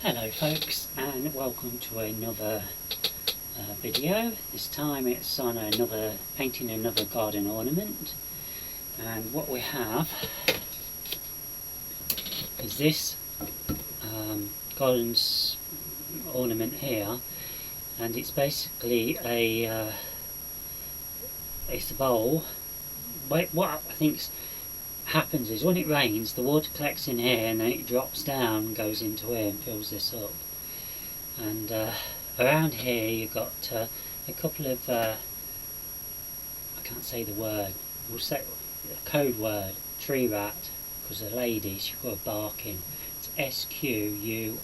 Hello folks, and welcome to another video. This time it's on painting another garden ornament, and what we have is this garden ornament here, and it's basically it's a bowl. What I think happens is when it rains, the water collects in here and then it drops down and goes into here and fills this up. And around here you've got a couple of I can't say the word, we'll say a code word, tree rat, because the lady, she's got a barking. It's SQUIRRELS.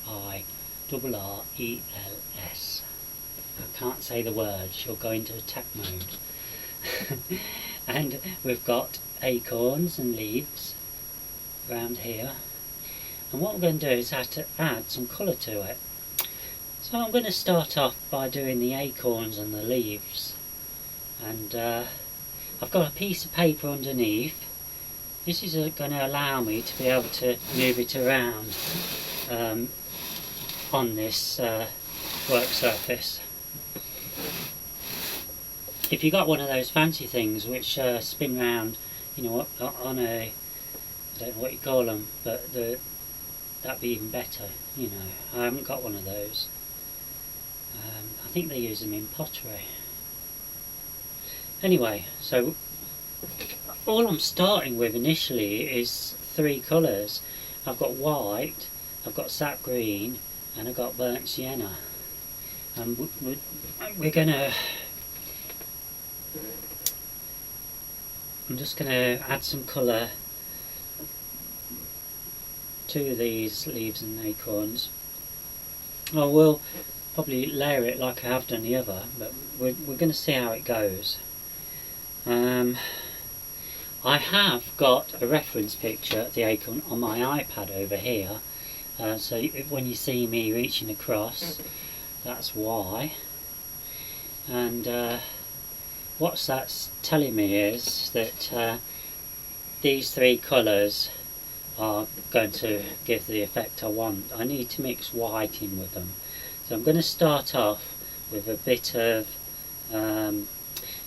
I can't say the word, she'll go into attack mode. And we've got acorns and leaves around here, and what we're going to do is have to add some colour to it. So I'm going to start off by doing the acorns and the leaves, and I've got a piece of paper underneath. This is going to allow me to be able to move it around on this work surface. If you got one of those fancy things which spin round, you know, on a, I don't know what you call them, but that'd be even better, you know. I haven't got one of those. I think they use them in pottery. Anyway, so all I'm starting with initially is three colours. I've got white, I've got sap green, and I've got burnt sienna. And we're gonna, I'm just going to add some colour to these leaves and acorns. I will probably layer it like I have done the other, but we're going to see how it goes. I have got a reference picture of the acorn on my iPad over here, so when you see me reaching across, that's why. And what that's telling me is that these three colours are going to give the effect I want. I need to mix white in with them. So I'm going to start off with a bit of,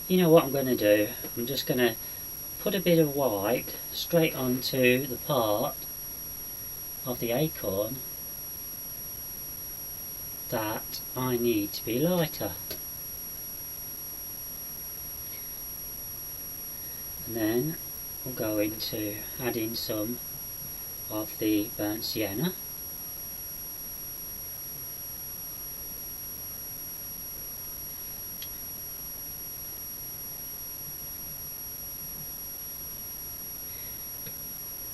you know what I'm going to do? I'm just going to put a bit of white straight onto the part of the acorn that I need to be lighter. And then we'll go into adding some of the burnt sienna.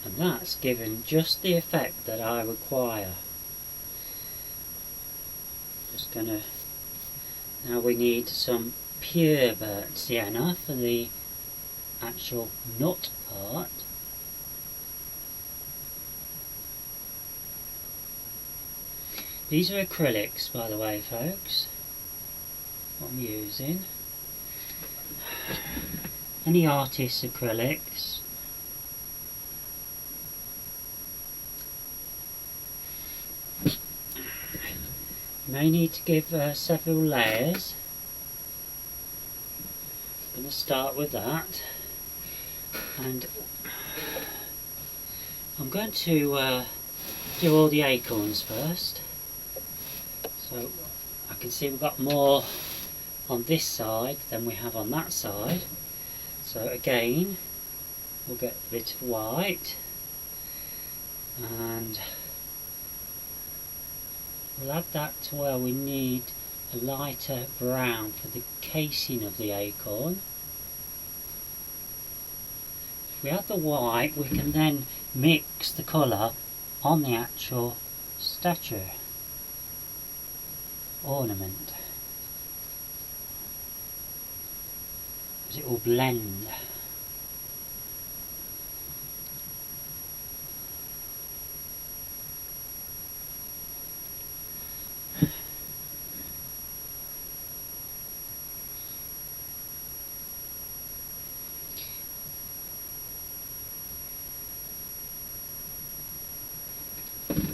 And that's given just the effect that I require. Just gonna, now we need some pure burnt sienna for the actual nut part. These are acrylics, by the way, folks, what I'm using. Any artist's acrylics. You may need to give several layers. I'm going to start with that. And I'm going to do all the acorns first. So I can see we've got more on this side than we have on that side. So again, we'll get a bit of white and we'll add that to where we need a lighter brown for the casing of the acorn. If we add the white, we can then mix the colour on the actual statue ornament, because it will blend.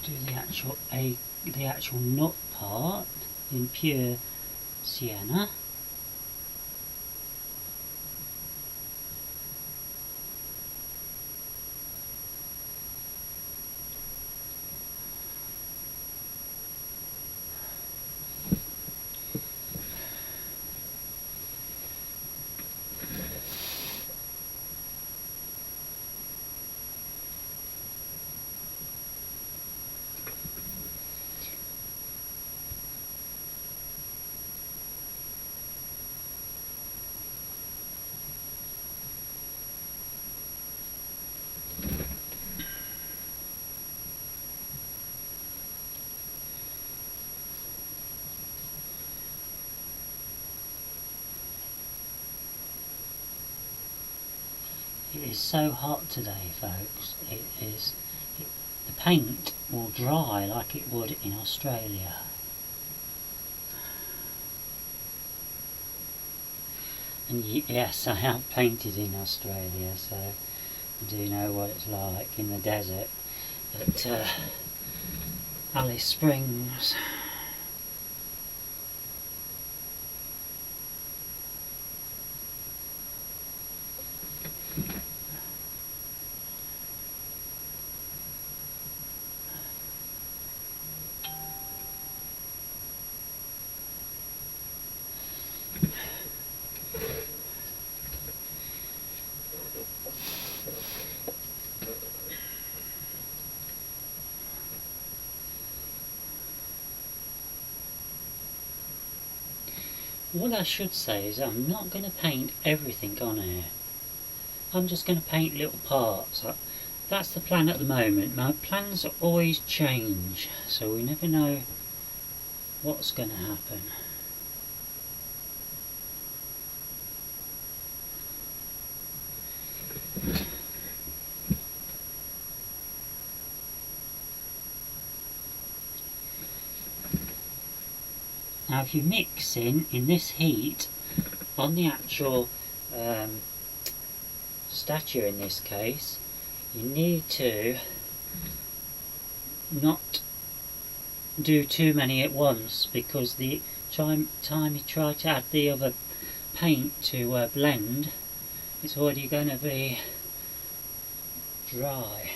do the actual nut part in pure sienna. It is so hot today, folks. The paint will dry like it would in Australia. And yes, I have painted in Australia, so I do know what it's like in the desert at Alice Springs. What I should say is I'm not going to paint everything on here. I'm just going to paint little parts. That's the plan at the moment. My plans always change, so we never know what's going to happen. Now if you mix in this heat on the actual statue in this case, you need to not do too many at once, because the time you try to add the other paint to blend, it's already going to be dry.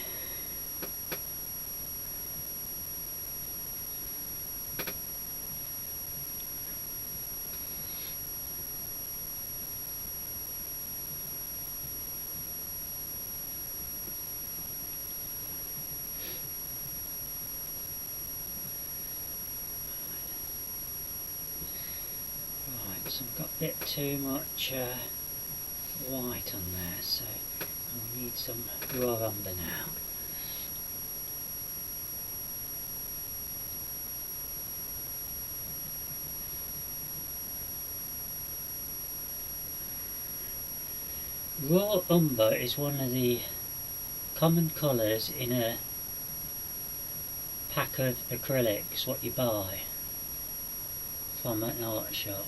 So I've got a bit too much white on there, so we need some raw umber now. Raw umber is one of the common colours in a pack of acrylics what you buy from an art shop.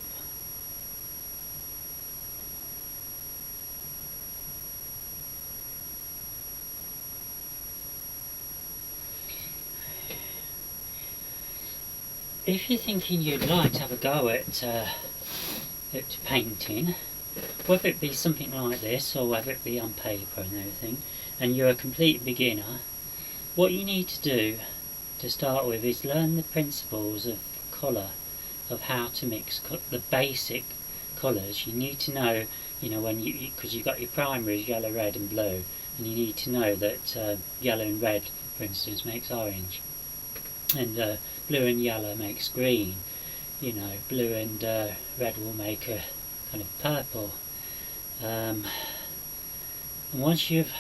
If you're thinking you'd like to have a go at painting, whether it be something like this or whether it be on paper and everything, and you're a complete beginner, what you need to do to start with is learn the principles of colour, of how to mix the basic colours. You need to know, when because you've got your primaries yellow, red and blue, and you need to know that yellow and red, for instance, makes orange, and blue and yellow makes green. Blue and red will make a kind of purple. And once you've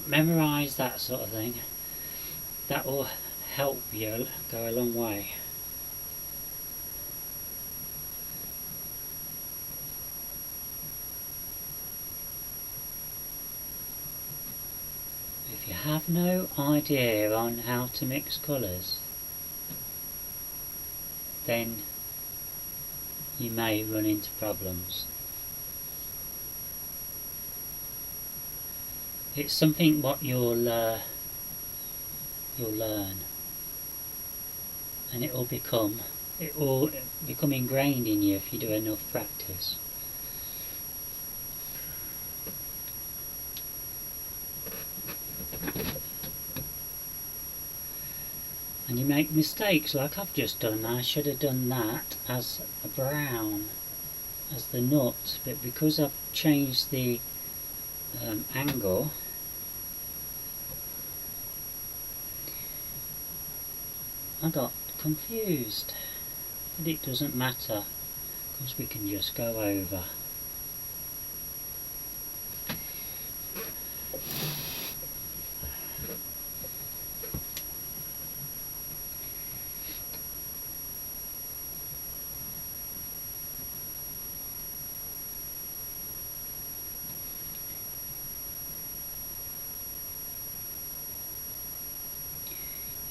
memorised that sort of thing, that will help you go a long way. If you have no idea on how to mix colours, then you may run into problems. It's something what you'll learn. and it will become ingrained in you if you do enough practice. And you make mistakes like I've just done. I should have done that as a brown, as the nut, but because I've changed the angle, I got confused. But it doesn't matter, because we can just go over.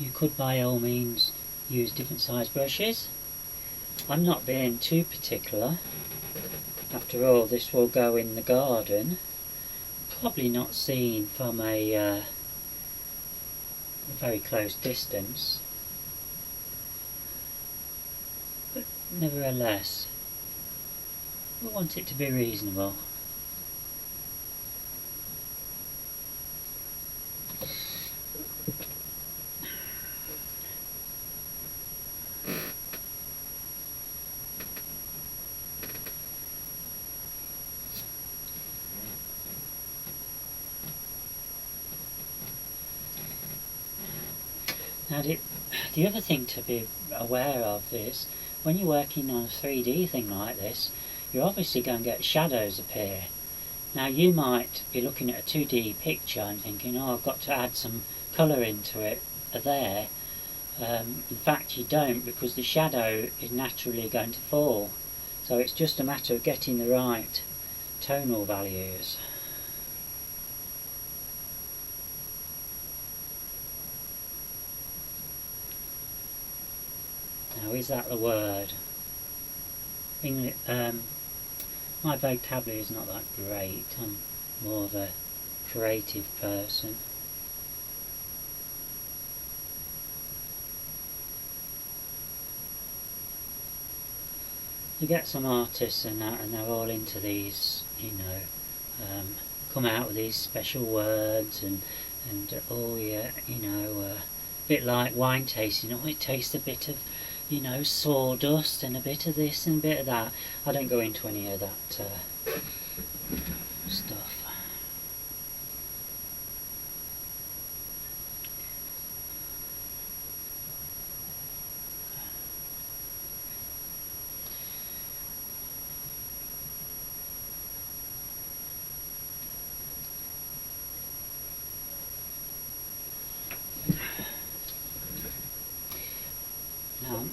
You could by all means use different size brushes. I'm not being too particular. After all, this will go in the garden. Probably not seen from a very close distance. But nevertheless, we want it to be reasonable. Now the other thing to be aware of is, when you're working on a 3D thing like this, you're obviously going to get shadows appear. Now you might be looking at a 2D picture and thinking, oh, I've got to add some colour into it there. In fact you don't, because the shadow is naturally going to fall. So it's just a matter of getting the right tonal values. Now, is that the word? My vocabulary is not that great. I'm more of a creative person. You get some artists and that, and they're all into these, come out with these special words and oh yeah, a bit like wine tasting. Oh, it tastes a bit of, sawdust and a bit of this and a bit of that. I don't go into any of that stuff.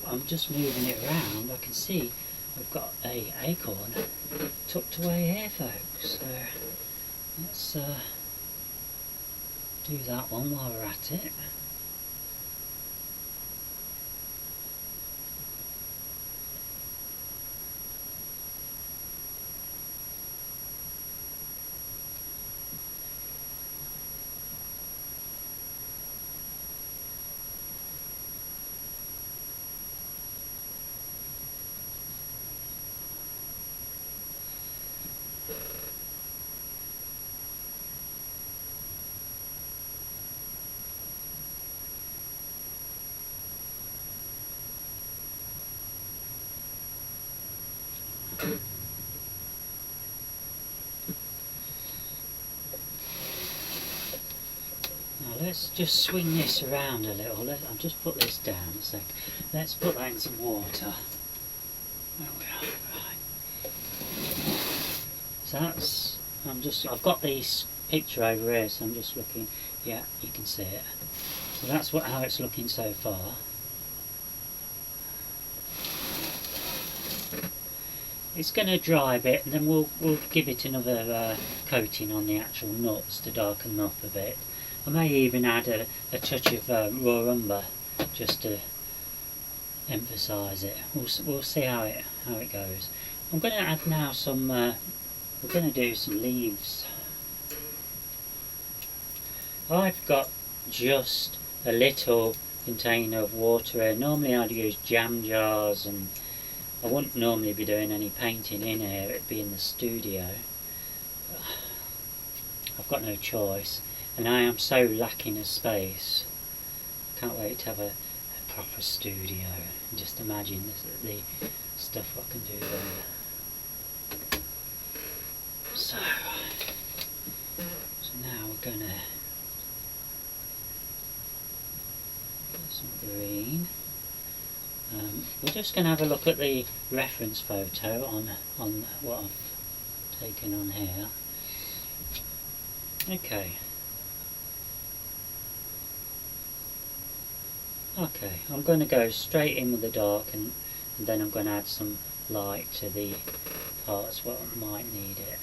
I'm just moving it around. I can see we've got a acorn tucked away here, folks. So let's do that one while we're at it. Let's just swing this around a little. I'll just put this down a sec. Let's put that in some water. There we are. Right. So I've got this picture over here, so I'm just looking. Yeah, you can see it. So that's how it's looking so far. It's going to dry a bit, and then we'll give it another coating on the actual nuts to darken them up a bit. I may even add a touch of raw umber just to emphasise it. We'll see how it goes. I'm going to add now some. We're going to do some leaves. I've got just a little container of water here. Normally I'd use jam jars, and I wouldn't normally be doing any painting in here, it'd be in the studio. I've got no choice, and I am so lacking of space. Can't wait to have a proper studio and just imagine the stuff I can do there. So now we're gonna get some green. We're just going to have a look at the reference photo on what I've taken on here. Okay, I'm going to go straight in with the dark, and then I'm going to add some light to the parts where I might need it.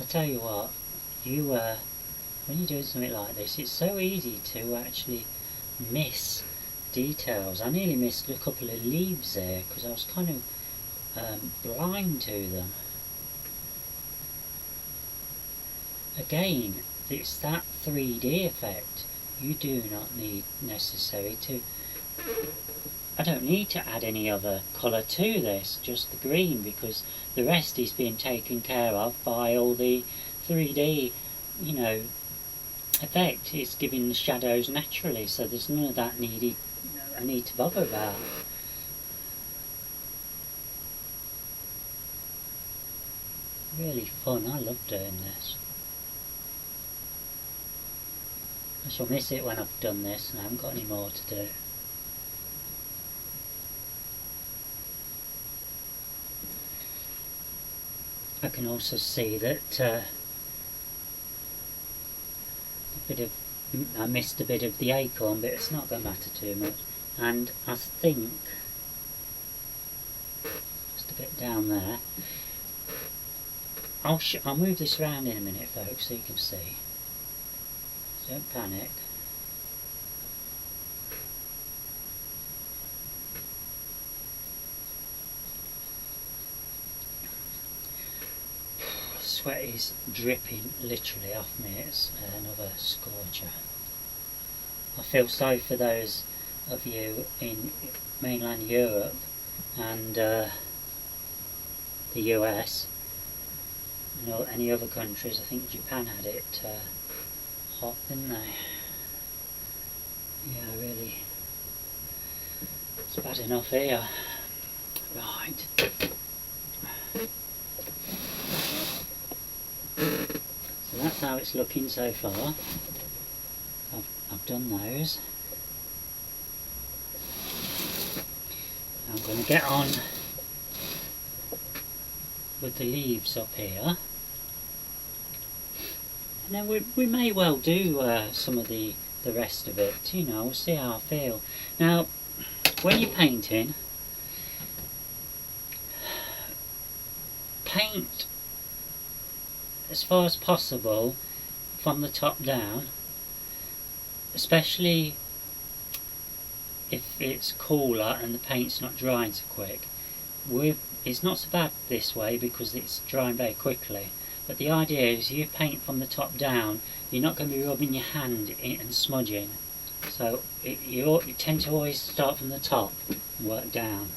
I tell you what, when you're doing something like this, it's so easy to actually miss details. I nearly missed a couple of leaves there because I was kind of blind to them. Again, it's that 3D effect. You do not need necessary to. I don't need to add any other colour to this, just the green, because the rest is being taken care of by all the 3D, you know, effect. It's giving the shadows naturally, so there's none of that I need to bother about. Really fun, I love doing this. I shall miss it when I've done this and I haven't got any more to do. I can also see that I missed a bit of the acorn, but it's not going to matter too much. And I think just a bit down there. I'll move this around in a minute, folks, so you can see. So don't panic. Sweat is dripping literally off me. It's another scorcher. I feel sorry for those of you in mainland Europe and the US and any other countries. I think Japan had it hot, didn't they? Yeah, really. It's bad enough here. Right. So that's how it's looking so far. I've done those. I'm going to get on with the leaves up here. And then we may well do some of the rest of it, you know, we'll see how I feel. Now, when you're painting, paint as far as possible from the top down, especially if it's cooler and the paint's not drying so quick. It's not so bad this way because it's drying very quickly, but the idea is you paint from the top down, you're not going to be rubbing your hand in and smudging, so you tend to always start from the top and work down.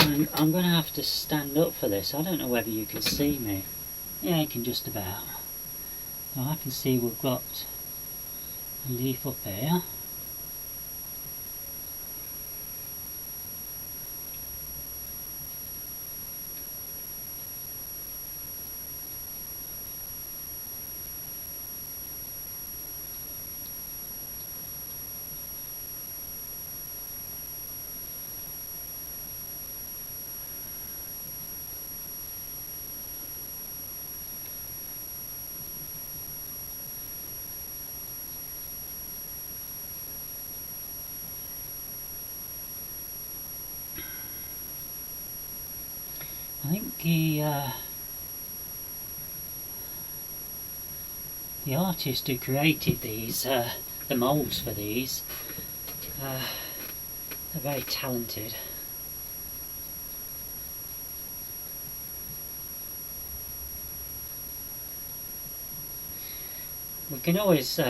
And I'm going to have to stand up for this. I don't know whether you can see me. Yeah, you can just about. Now I can see we've got a leaf up here. I think the artist who created these, the moulds for these, they're very talented. We can always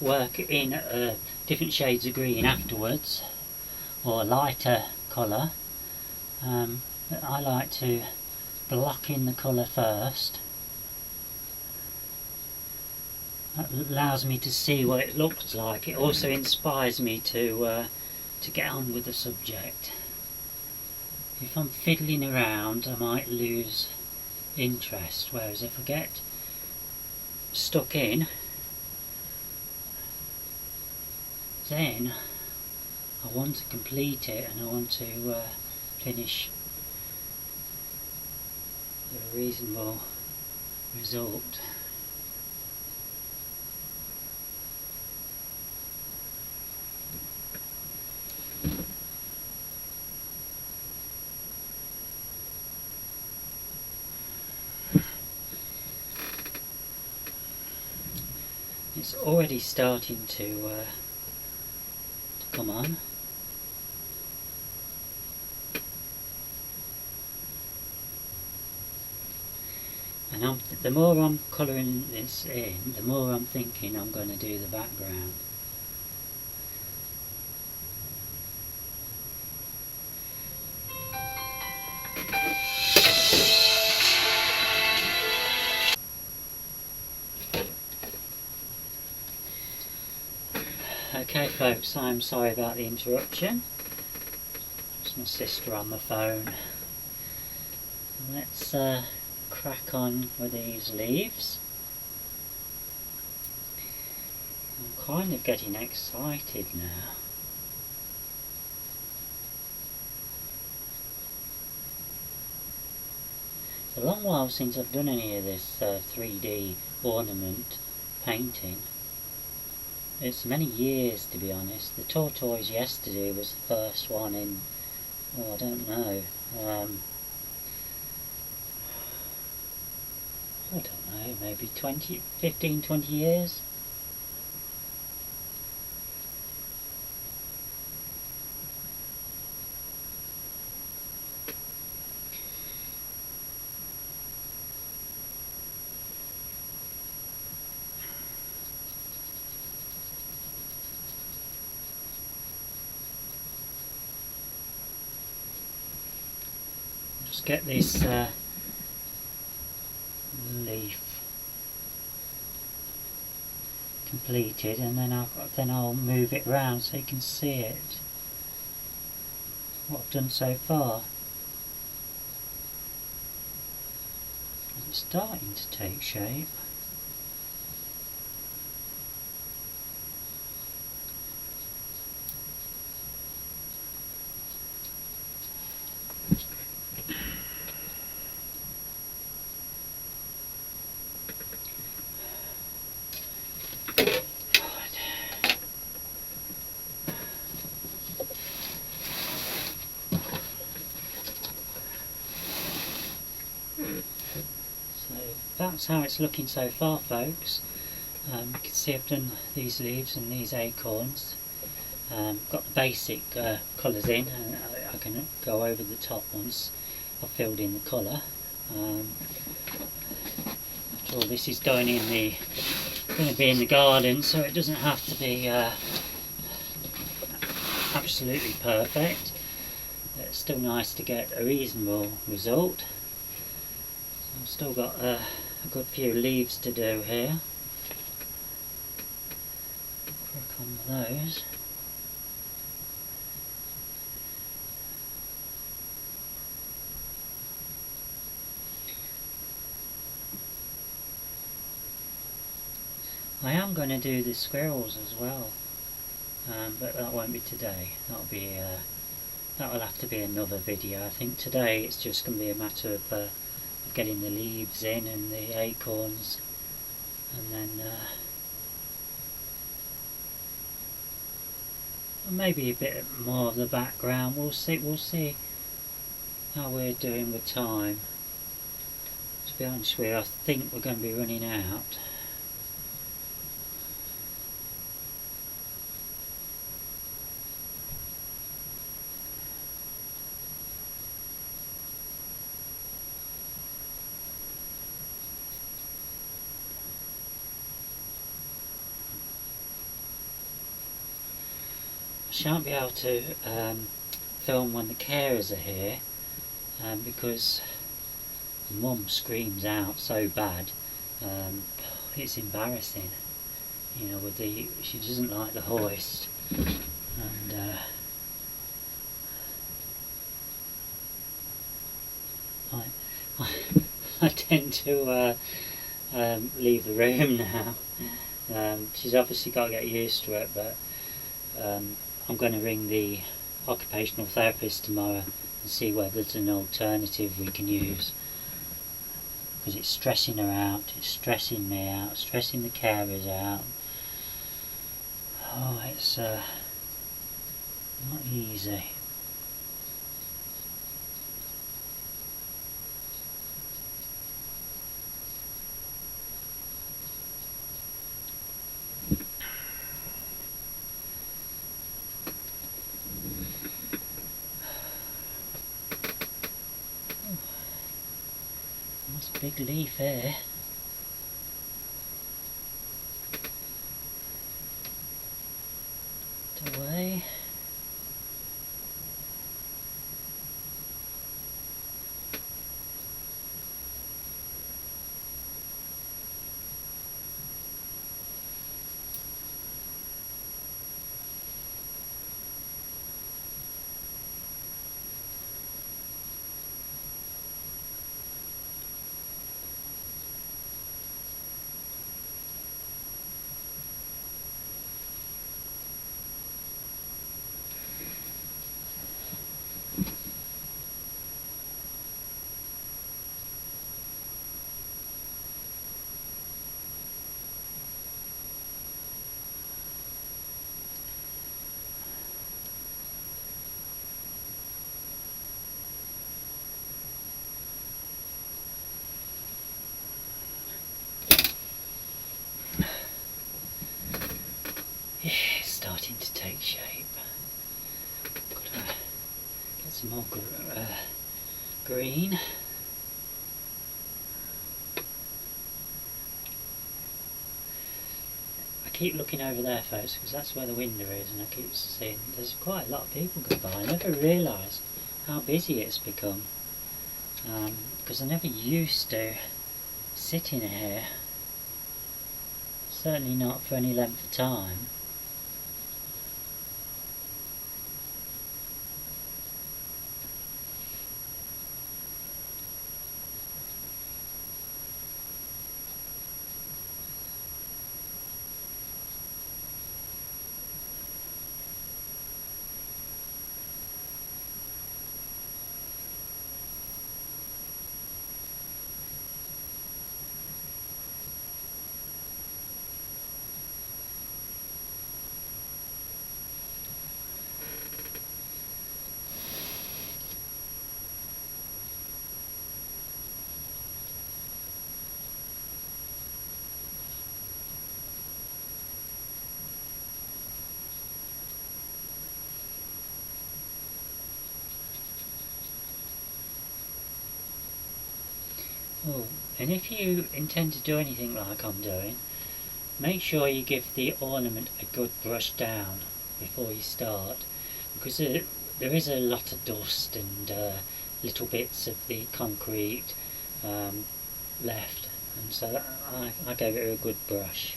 work in different shades of green afterwards, or a lighter colour, but I like to block in the colour first. That allows me to see what it looks like. It also inspires me to get on with the subject. If I'm fiddling around, I might lose interest, whereas if I get stuck in, then I want to complete it and I want to finish with a reasonable result. It's already starting to come on. And the more I'm colouring this in, the more I'm thinking I'm going to do the background. Okay folks, I'm sorry about the interruption. It's my sister on the phone. Let's crack on with these leaves. I'm kind of getting excited now. It's a long while since I've done any of this 3D ornament painting. It's many years, to be honest. The tortoise yesterday was the first one in, oh, I don't know, I don't know, maybe 15, 20 years. Just get this leaf completed, and then I'll move it around so you can see it, what I've done so far. It's starting to take shape. That's how it's looking so far, folks. You can see I've done these leaves and these acorns. Got the basic colours in, and I can go over the top once I've filled in the colour. After all, this is going to be in the garden, so it doesn't have to be absolutely perfect. It's still nice to get a reasonable result. So I've still got a good few leaves to do here. Crack on with those. I am going to do the squirrels as well, but that won't be today. That'll have to be another video. I think today it's just going to be a matter of getting the leaves in and the acorns, and then maybe a bit more of the background. We'll see. how we're doing with time. To be honest with you, I think we're going to be running out. I shan't be able to film when the carers are here because Mum screams out so bad. It's embarrassing, you know, she doesn't like the hoist, and I tend to leave the room now. She's obviously got to get used to it, but I'm going to ring the occupational therapist tomorrow and see whether there's an alternative we can use, because it's stressing her out, it's stressing me out, stressing the carers out. Oh, it's not easy. That's a big leaf here. Away. Yeah, it's starting to take shape. Got to get some more green. I keep looking over there, folks, because that's where the window is, and I keep seeing there's quite a lot of people go by. I never realised how busy it's become, because I never used to sit in here, certainly not for any length of time. Oh, and if you intend to do anything like I'm doing, make sure you give the ornament a good brush down before you start, because there is a lot of dust and little bits of the concrete left, and so I gave it a good brush.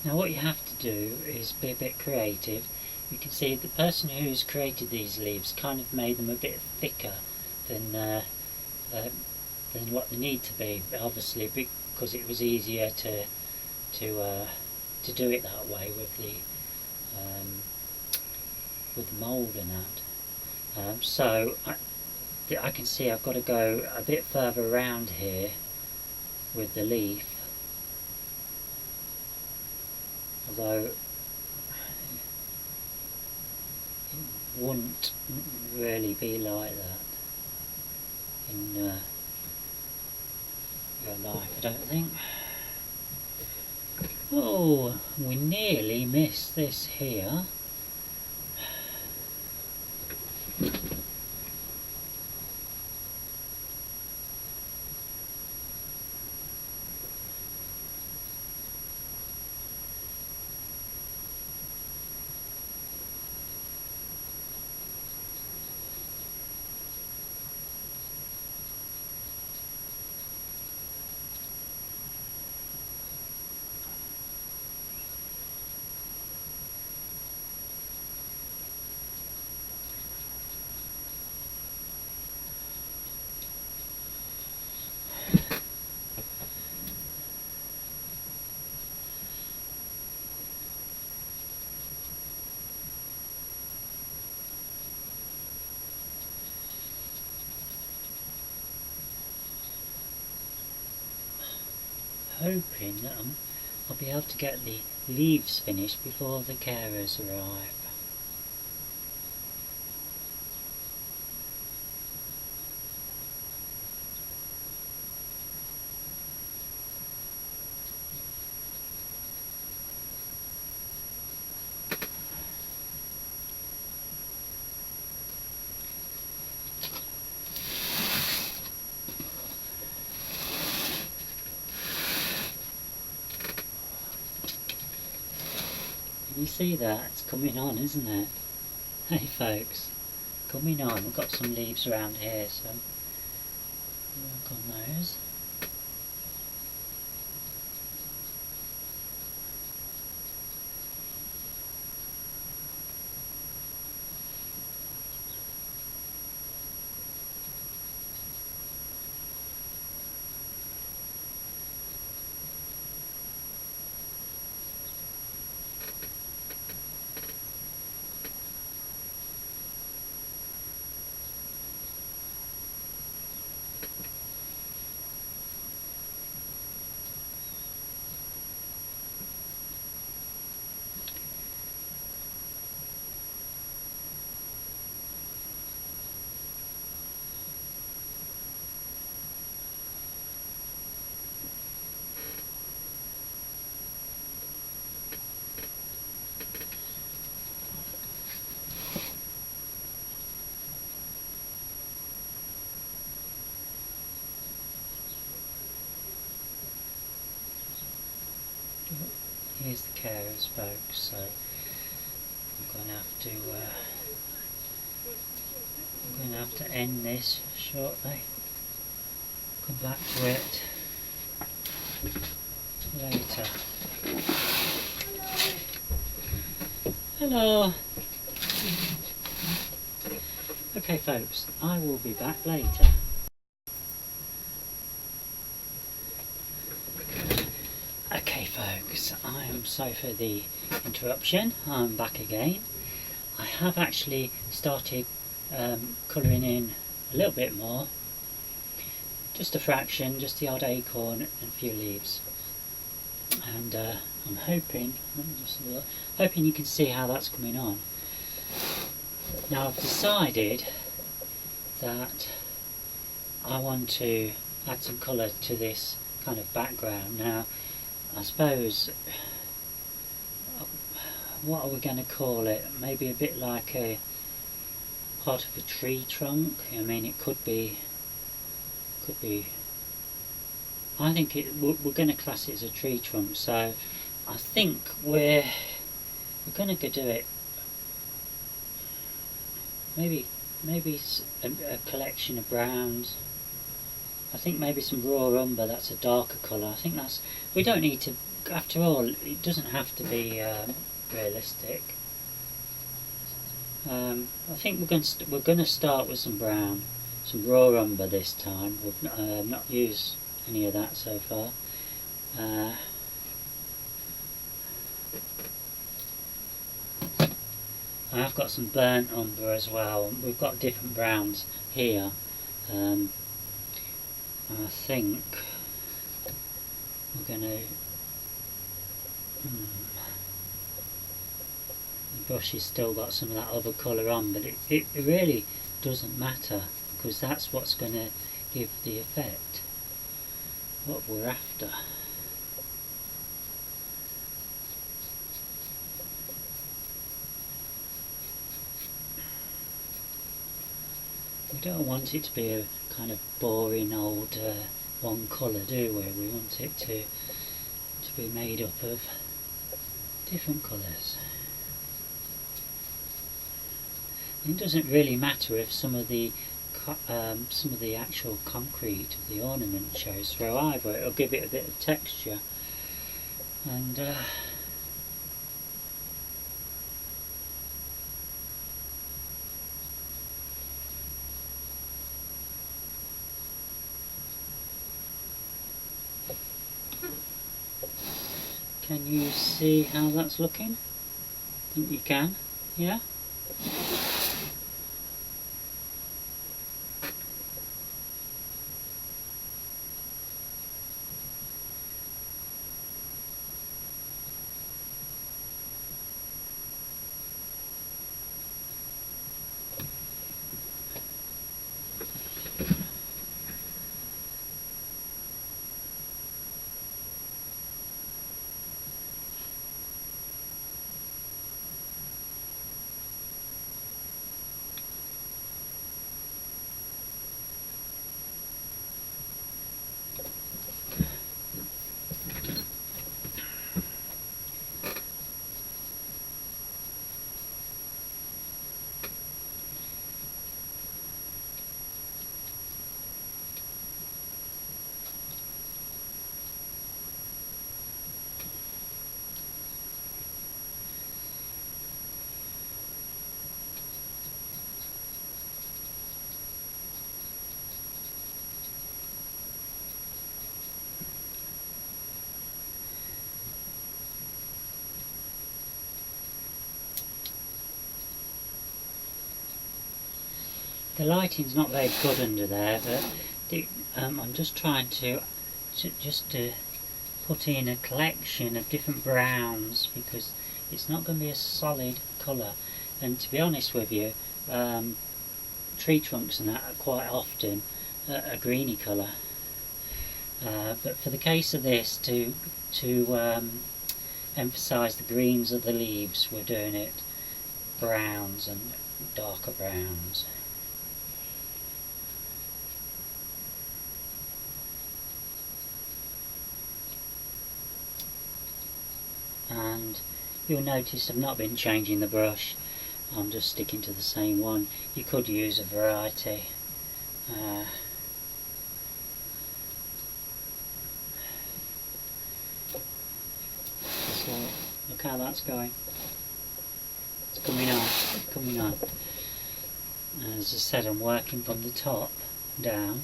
Now what you have to do is be a bit creative. You can see the person who's created these leaves kind of made them a bit thicker than what they need to be, but obviously because it was easier to to do it that way with the mould and that. So I can see I've got to go a bit further around here with the leaf, although it wouldn't really be like that in real life, I don't think. Oh, we nearly missed this here. Hoping that I'll be able to get the leaves finished before the carers arrive. You see that? It's coming on, isn't it? Hey folks, coming on. We've got some leaves around here, so work on those. Here's the carers, folks, so I'm going to have to end this shortly. Come back to it later. Hello. Okay folks, I will be back later. Okay folks, I am sorry for the interruption. I'm back again. I have actually started colouring in a little bit more, just a fraction, just the odd acorn and a few leaves, and I'm hoping, let me just have a look, hoping you can see how that's coming on. Now I've decided that I want to add some colour to this kind of background. Now I suppose, what are we going to call it? Maybe a bit like a part of a tree trunk. I mean, it could be. I think we're going to class it as a tree trunk. So I think we're going to do it. Maybe a collection of browns. I think maybe some raw umber, that's a darker colour. I think that's, we don't need to, after all, it doesn't have to be realistic. I think we're going to start with some brown, some raw umber this time. We've not used any of that so far. I have got some burnt umber as well. We've got different browns here. I think we're going to... the brush has still got some of that other colour on, but it really doesn't matter, because that's what's going to give the effect what we're after. We don't want it to be a kind of boring old one colour, do we? We want it to be made up of different colours. It doesn't really matter if some of the actual concrete of the ornament shows through either. It'll give it a bit of texture, and can you see how that's looking? I think you can, yeah? The lighting's not very good under there, but I'm just trying to put in a collection of different browns, because it's not going to be a solid colour. And to be honest with you, tree trunks and that are quite often a greeny colour. But for the case of this, to emphasise the greens of the leaves, we're doing it browns and darker browns. And you'll notice I've not been changing the brush, I'm just sticking to the same one. You could use a variety. So look how that's going. It's coming on, it's coming on. As I said, I'm working from the top down.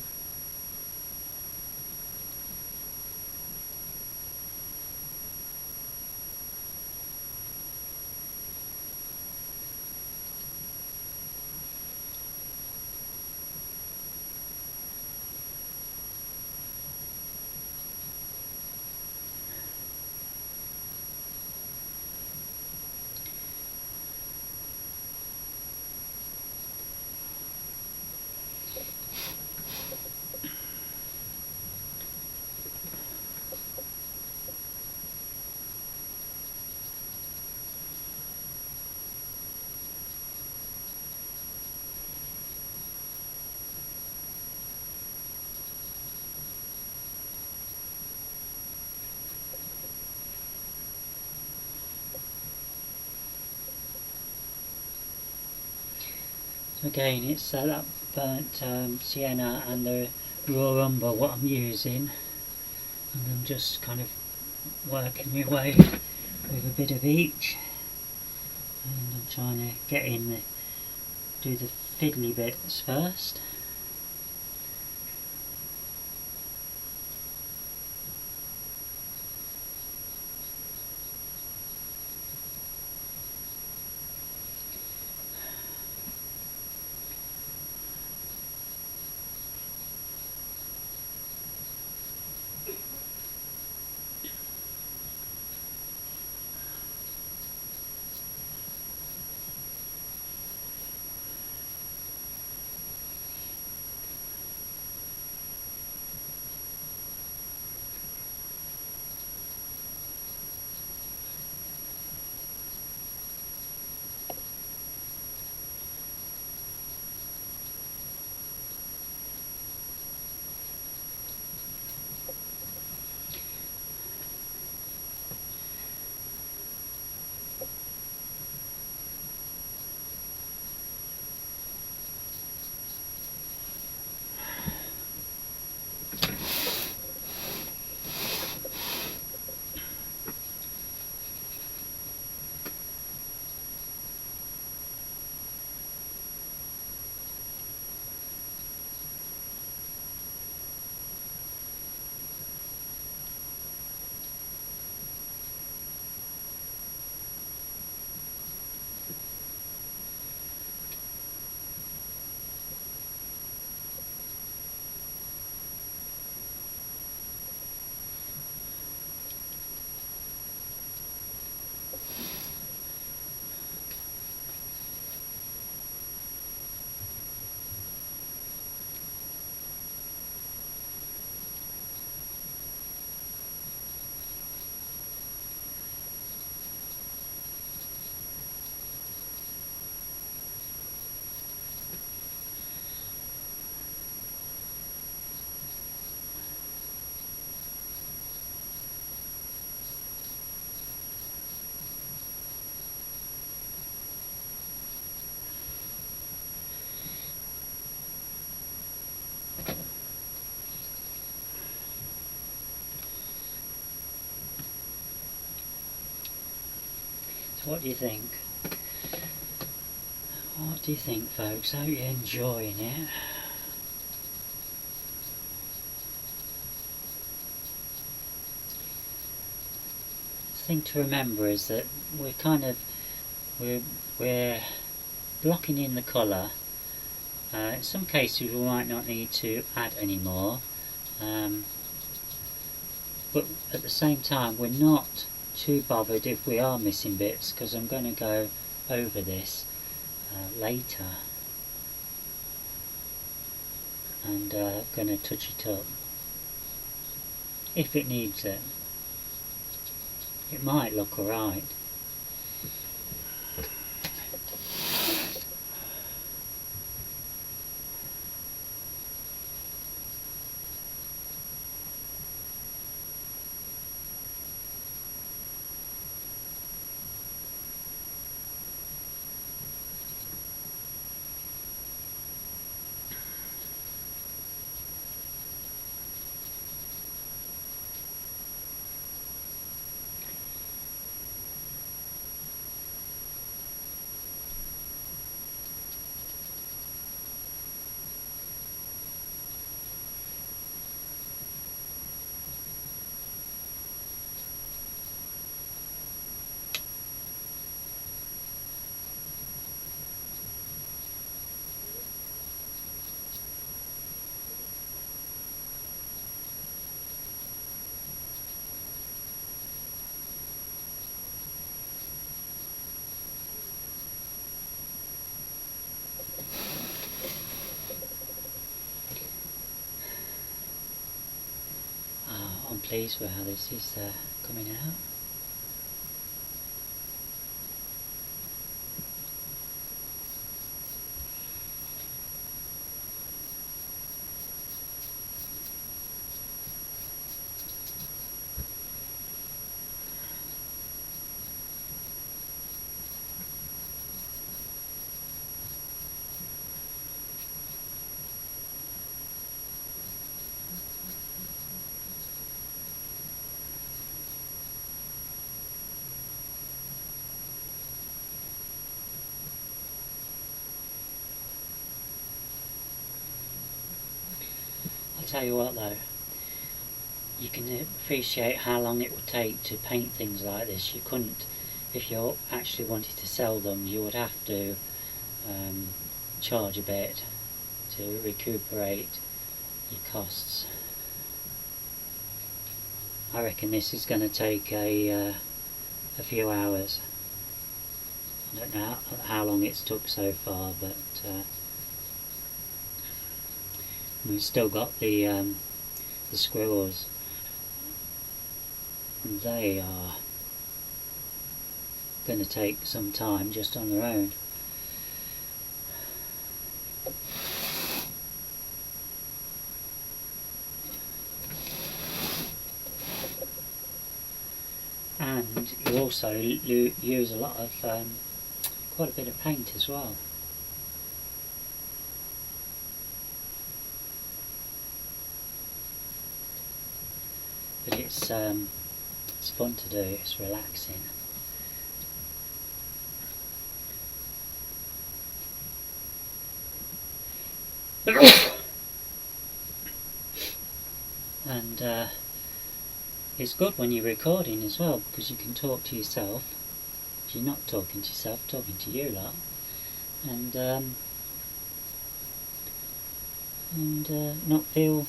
Again, it's that burnt sienna and the raw umber what I'm using, and I'm just kind of working my way with a bit of each, and I'm trying to get in do the fiddly bits first. What do you think? What do you think, folks? Hope you're enjoying it. The thing to remember is that we're blocking in the colour. In some cases we might not need to add any more, but at the same time we're not too bothered if we are missing bits, because I'm going to go over this later and going to touch it up if it needs it. It might look alright. I'm pleased with how this is coming out. Tell you what though, you can appreciate how long it would take to paint things like this. You couldn't, if you actually wanted to sell them, you would have to charge a bit to recuperate your costs. I reckon this is going to take a few hours. I don't know how long it's took so far, but we've still got the squirrels, and they are going to take some time just on their own. And you also use a lot of quite a bit of paint as well. But it's fun to do, it's relaxing. And it's good when you're recording as well, because you can talk to yourself. You're not talking to yourself, talking to you lot. And not feel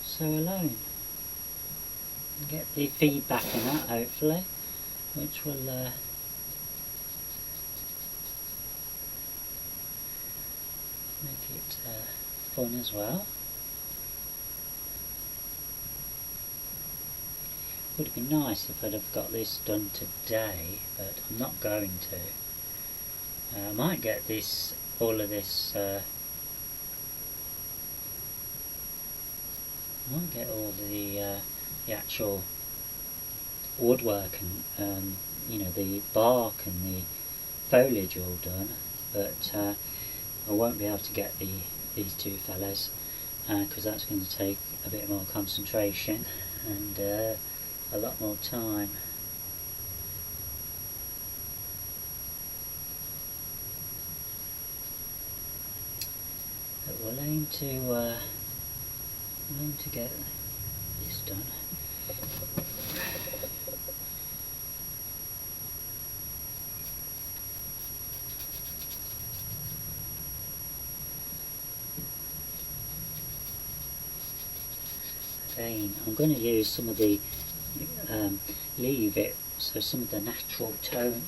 so alone. And get the feedback in that, hopefully, which will make it fun as well. Would have been nice if I'd have got this done today, but I'm not going to. I might get all of this the actual woodwork and you know, the bark and the foliage all done, but I won't be able to get these two fellas because that's going to take a bit more concentration and a lot more time. we'll aim to get this done. Again, I'm going to use some of the leave it so some of the natural tone,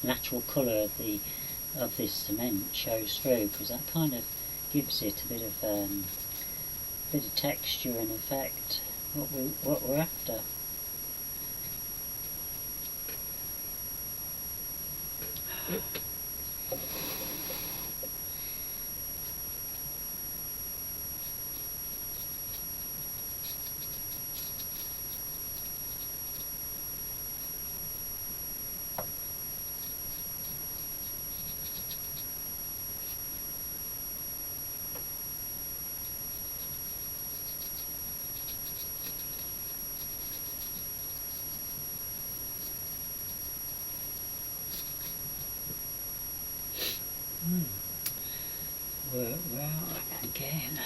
natural colour of this cement shows through, because that kind of gives it a bit of texture and effect. What we're after. Work well again.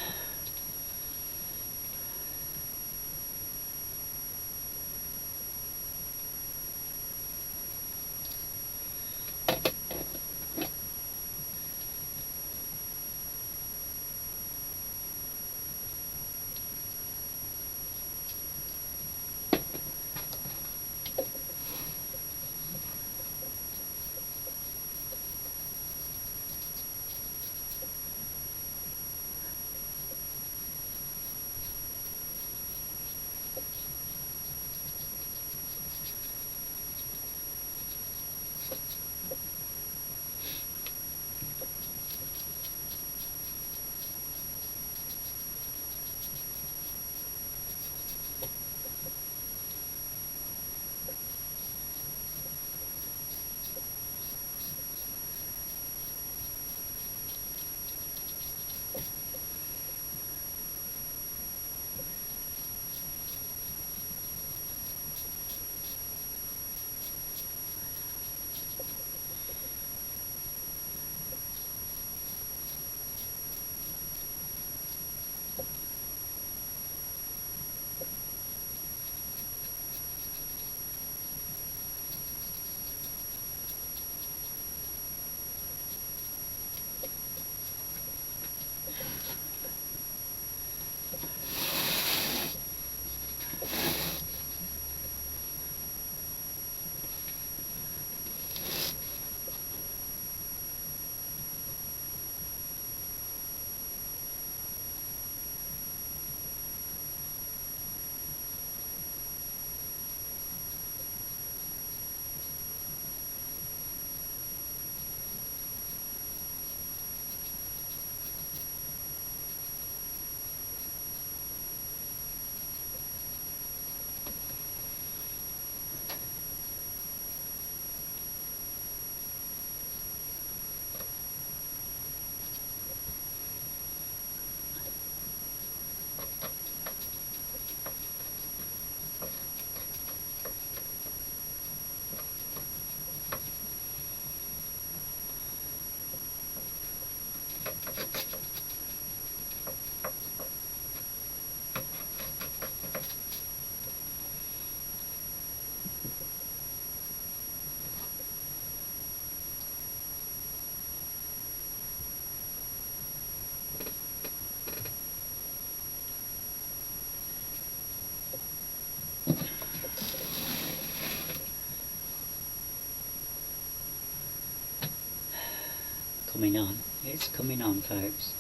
Coming on. It's coming on, folks.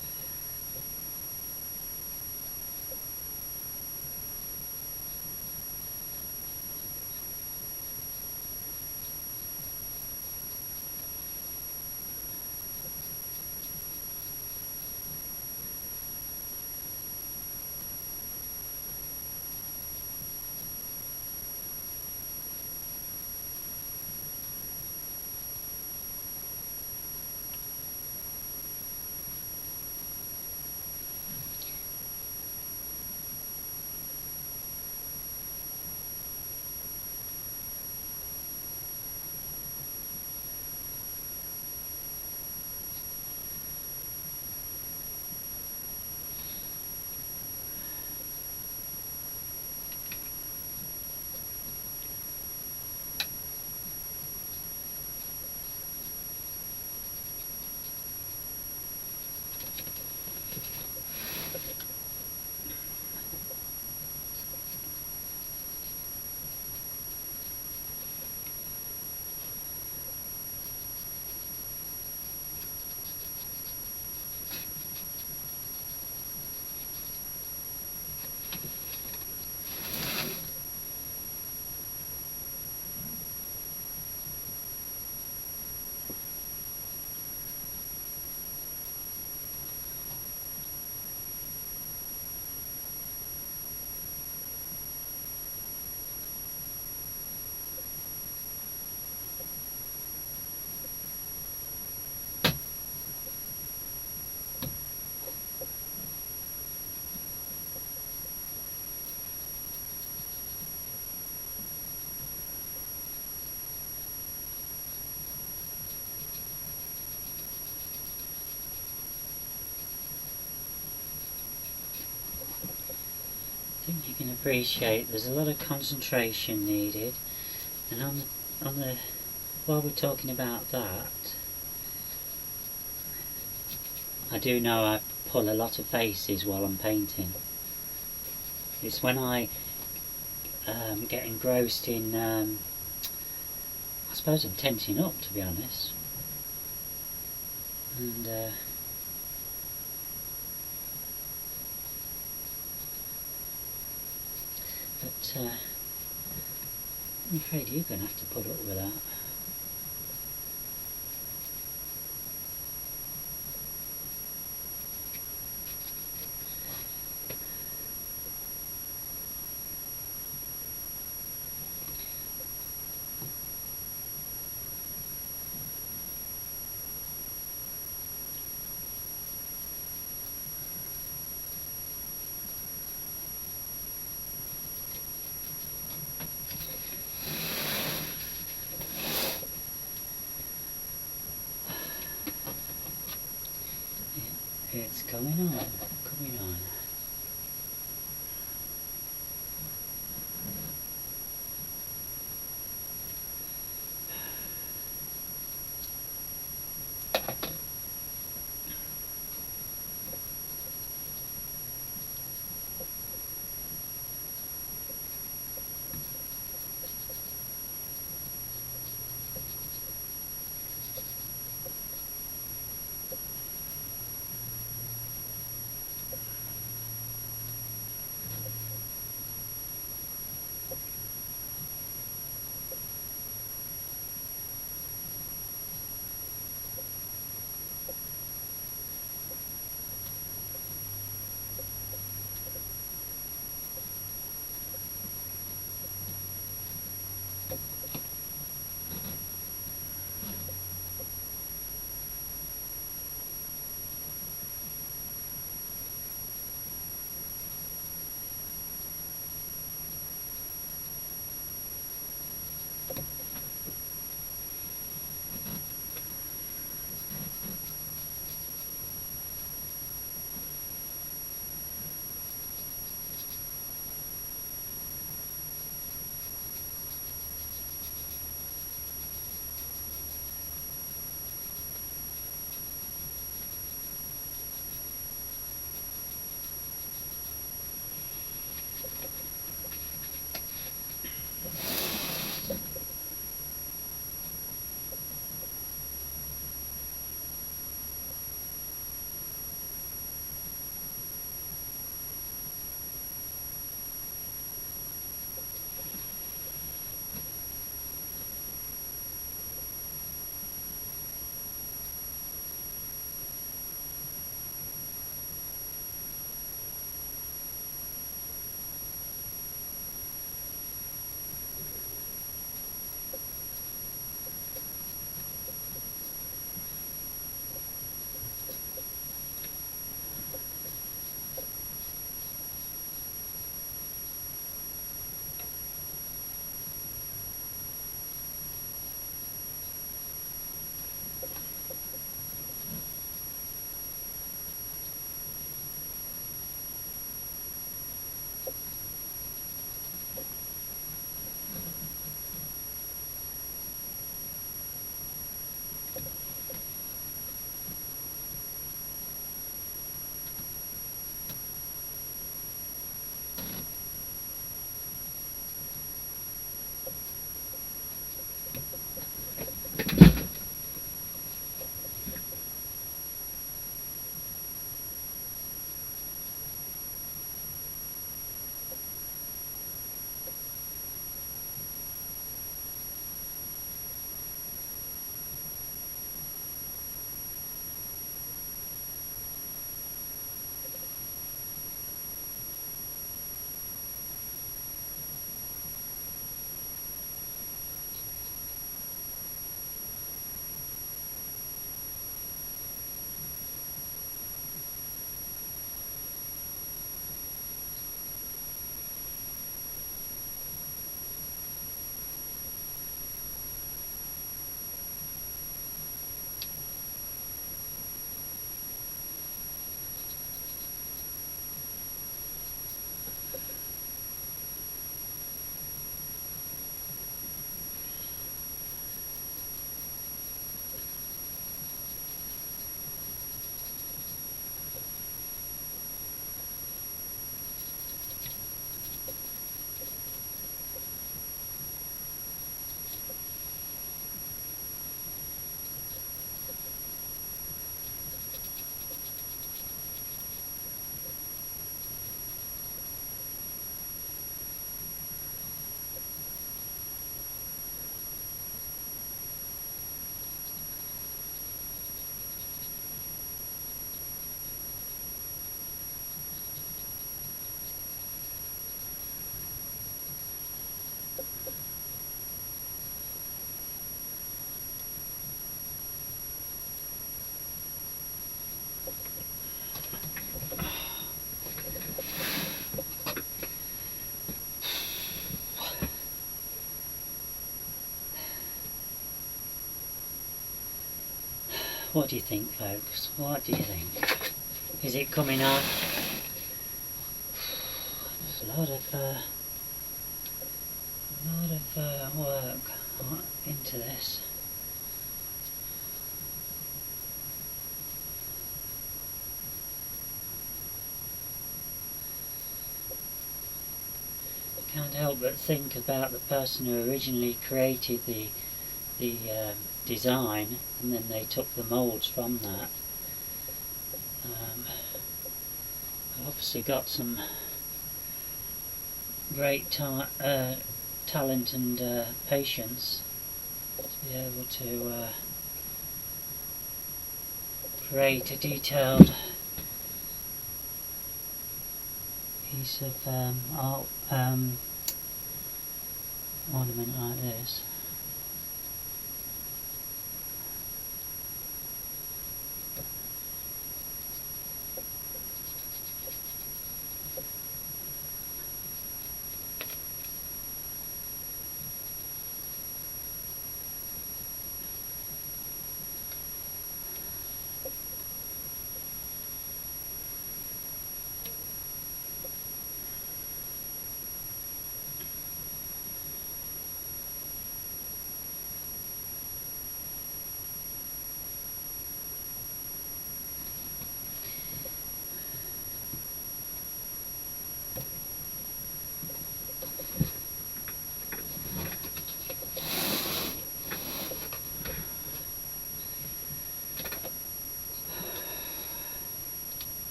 you can appreciate there's a lot of concentration needed, and on the while we're talking about that, I do know I pull a lot of faces while I'm painting. It's when I get engrossed in I suppose I'm tensing up, to be honest, and but I'm afraid you're going to have to put up with that. It's coming on, coming on. What do you think, folks? What do you think? Is it coming up? There's a lot of work into this. Can't help but think about the person who originally created the design, and then they took the moulds from that. I've obviously got some great talent and patience to be able to create a detailed piece of art, ornament like this.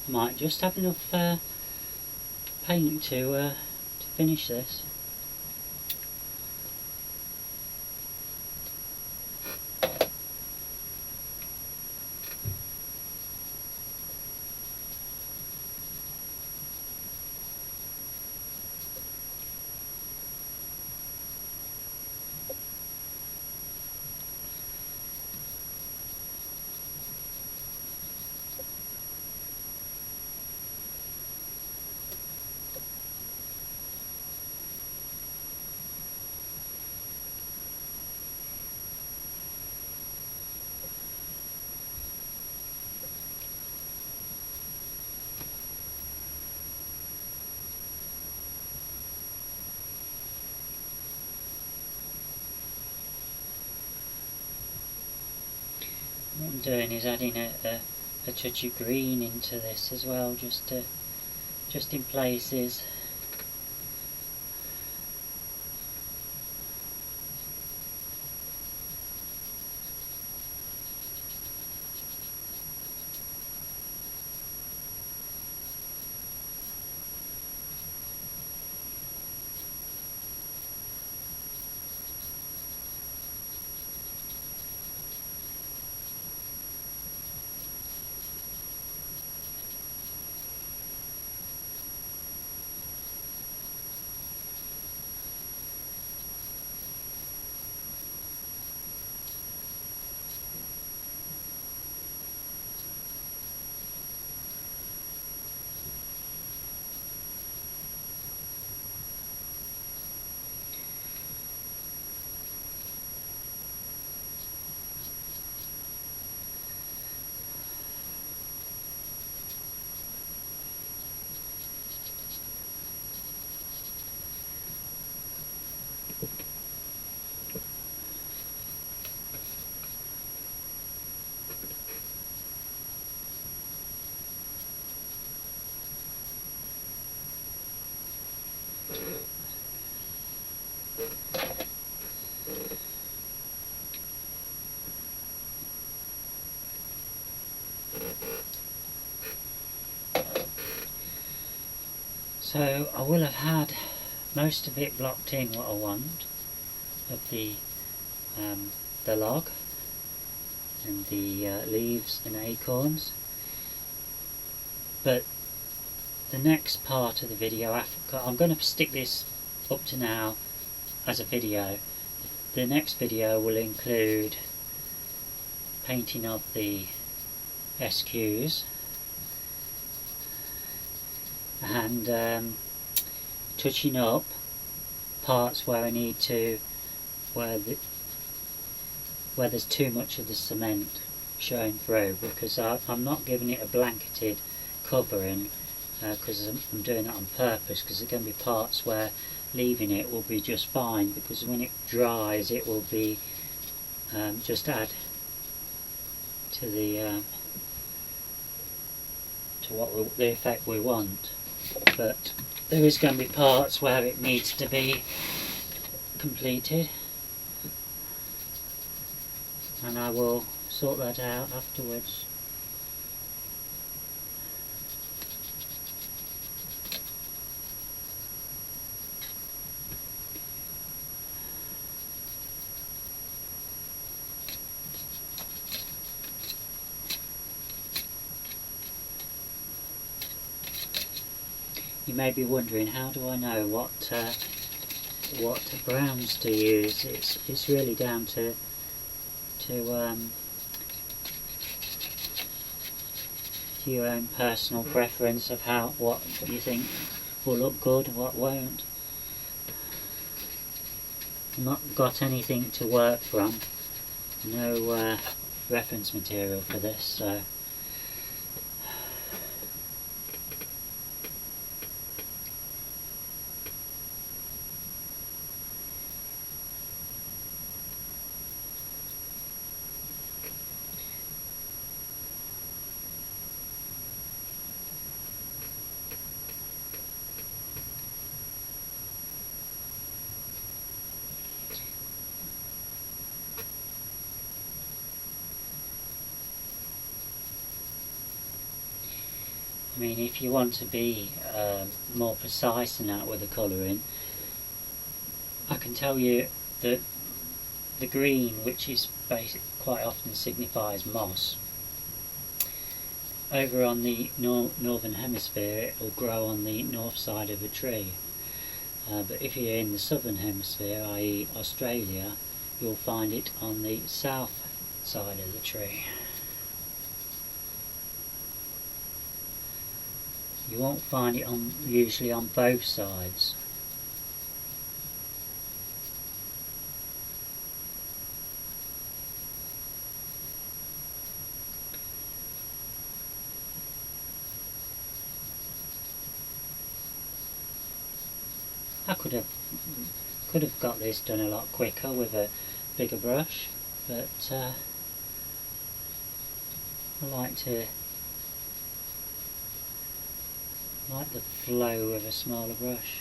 Might just have enough paint to finish this. What I'm doing is adding a touch of green into this as well, just in places. So I will have had most of it blocked in what I want of the log and the leaves and acorns, but the next part of the video, I'm going to stick this up to now as a video. The next video will include painting of the SQs and touching up parts where I need to, where there's too much of the cement showing through, because I'm not giving it a blanketed covering, because I'm doing that on purpose, because there are going to be parts where leaving it will be just fine, because when it dries it will be just add to the the effect we want. But there is going to be parts where it needs to be completed, and I will sort that out afterwards. You may be wondering, how do I know what browns to use? It's really down to your own personal preference of what you think will look good, what won't. I've not got anything to work from, no reference material for this, so I mean, if you want to be more precise than that with the colouring, I can tell you that the green, which is quite often signifies moss, over on the northern hemisphere it will grow on the north side of a tree, but if you're in the southern hemisphere, i.e. Australia, you'll find it on the south side of the tree. You won't find it usually on both sides. I could have got this done a lot quicker with a bigger brush, but I like the flow of a smaller brush.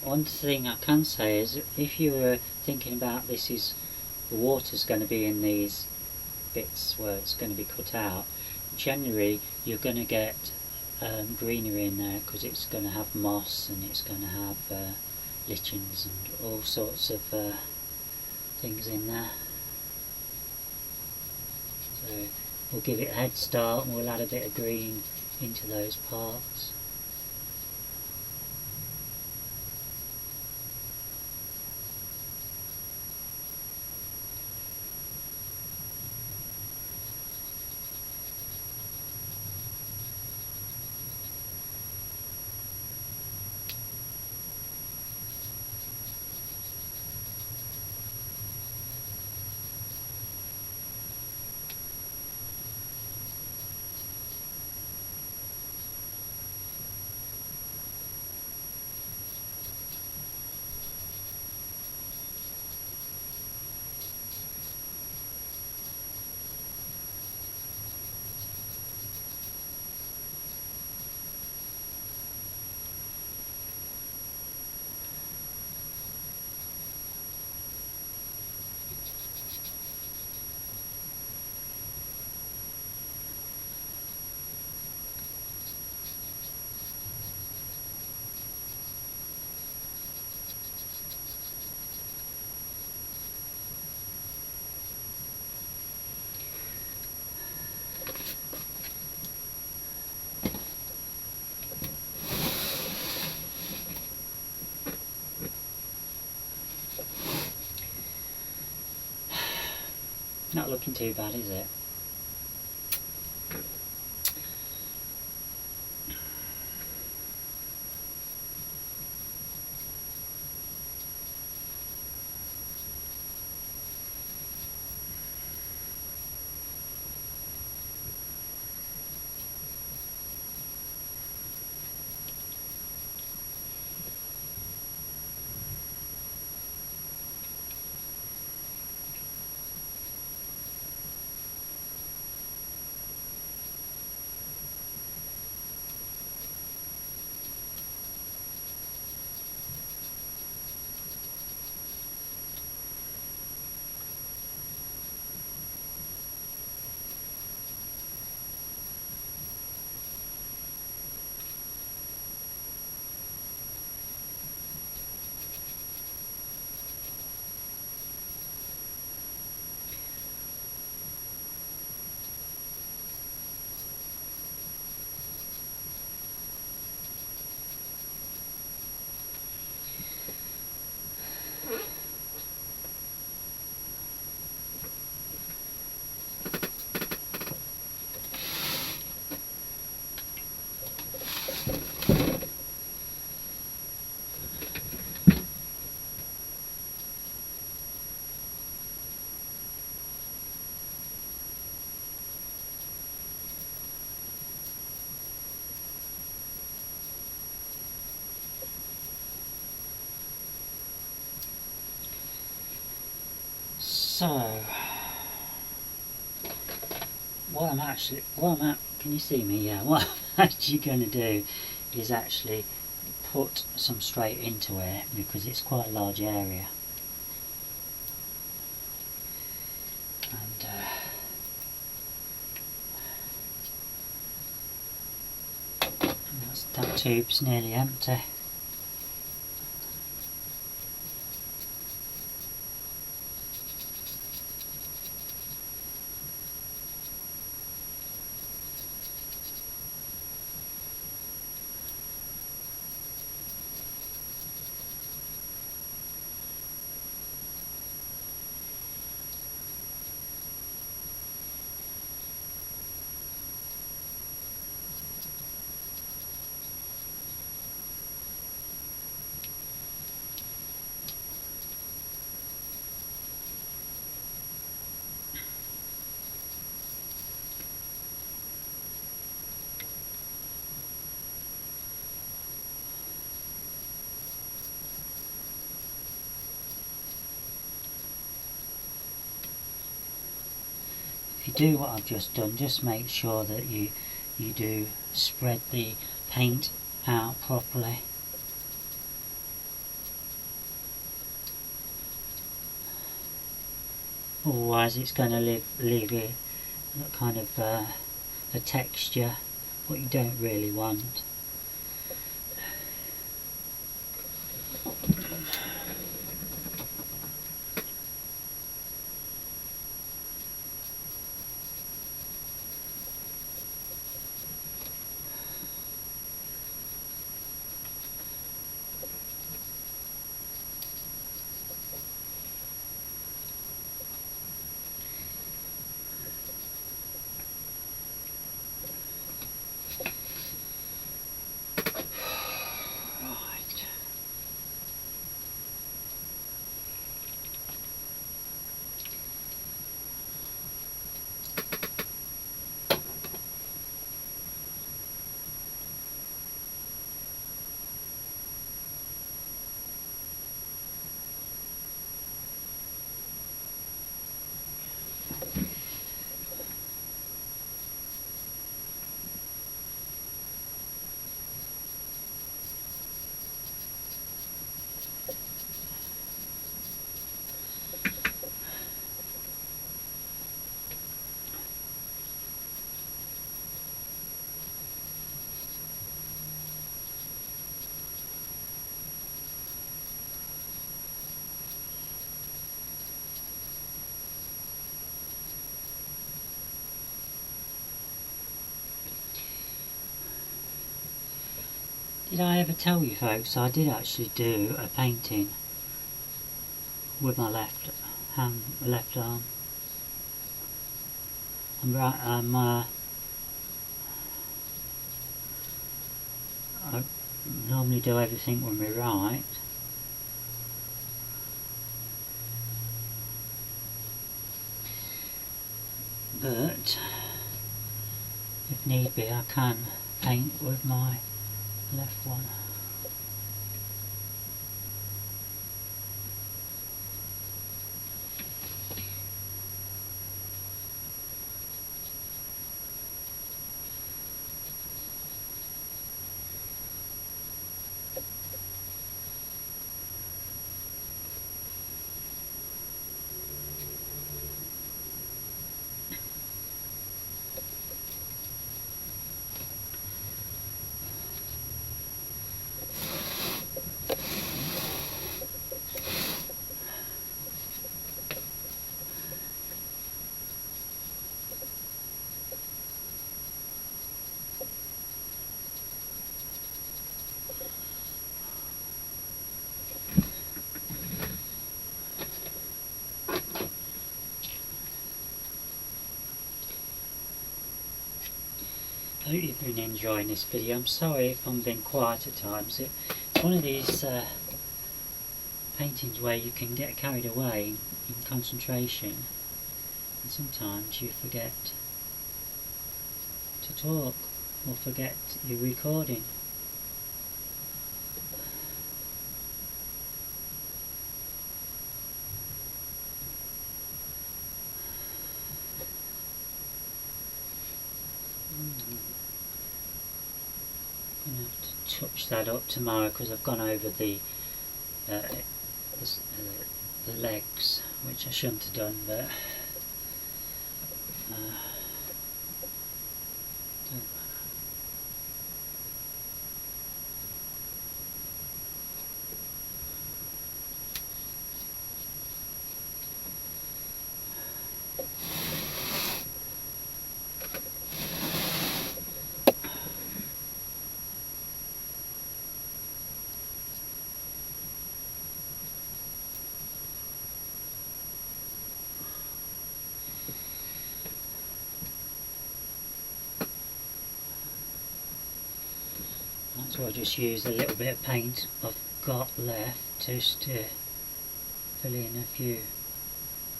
One thing I can say is, if you were thinking about the water's going to be in these bits where it's going to be cut out, generally you're going to get greenery in there, because it's going to have moss and it's going to have lichens and all sorts of things in there. So we'll give it a head start and we'll add a bit of green into those parts. not looking too bad, is it? So, can you see me? Yeah, what I'm actually going to do is actually put some straight into it, because it's quite a large area. And that tube's nearly empty. If you do what I've just done, just make sure that you do spread the paint out properly. Otherwise it's going to leave you a kind of a texture, what you don't really want. Did I ever tell you folks, I did actually do a painting with my left arm. I normally do everything when we write. But if need be, I can paint with my left one. I hope you've been enjoying this video. I'm sorry if I'm being quiet at times. It's one of these paintings where you can get carried away in concentration, and sometimes you forget to talk or forget you're recording. I'm going to have to touch that up tomorrow because I've gone over the legs, which I shouldn't have done, but don't So I'll just use a little bit of paint I've got left just to fill in a few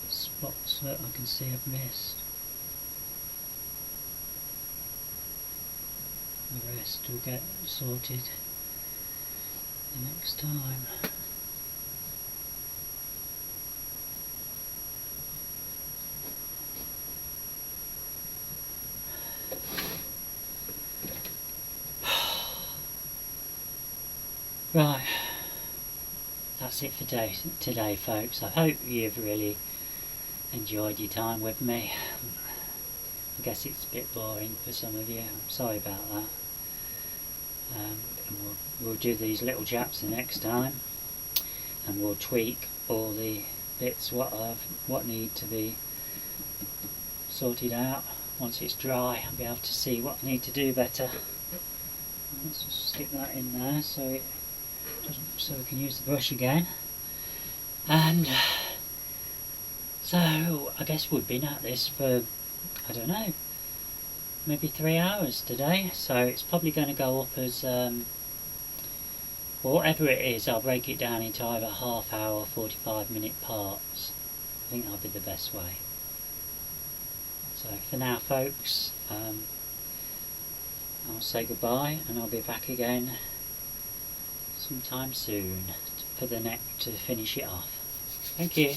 spots that I can see I've missed. The rest will get sorted the next time. Right, that's it for today folks. I hope you've really enjoyed your time with me. I guess it's a bit boring for some of you, I'm sorry about that. And we'll do these little japs the next time, and we'll tweak all the bits what need to be sorted out. Once it's dry I'll be able to see what I need to do better. Let's just stick that in there so we can use the brush again. And so I guess we've been at this for, I don't know, maybe 3 hours today, so it's probably going to go up as whatever it is. I'll break it down into either half hour or 45-minute parts. I think that'll be the best way. So for now folks, I'll say goodbye, and I'll be back again sometime soon to finish it off. Thank you.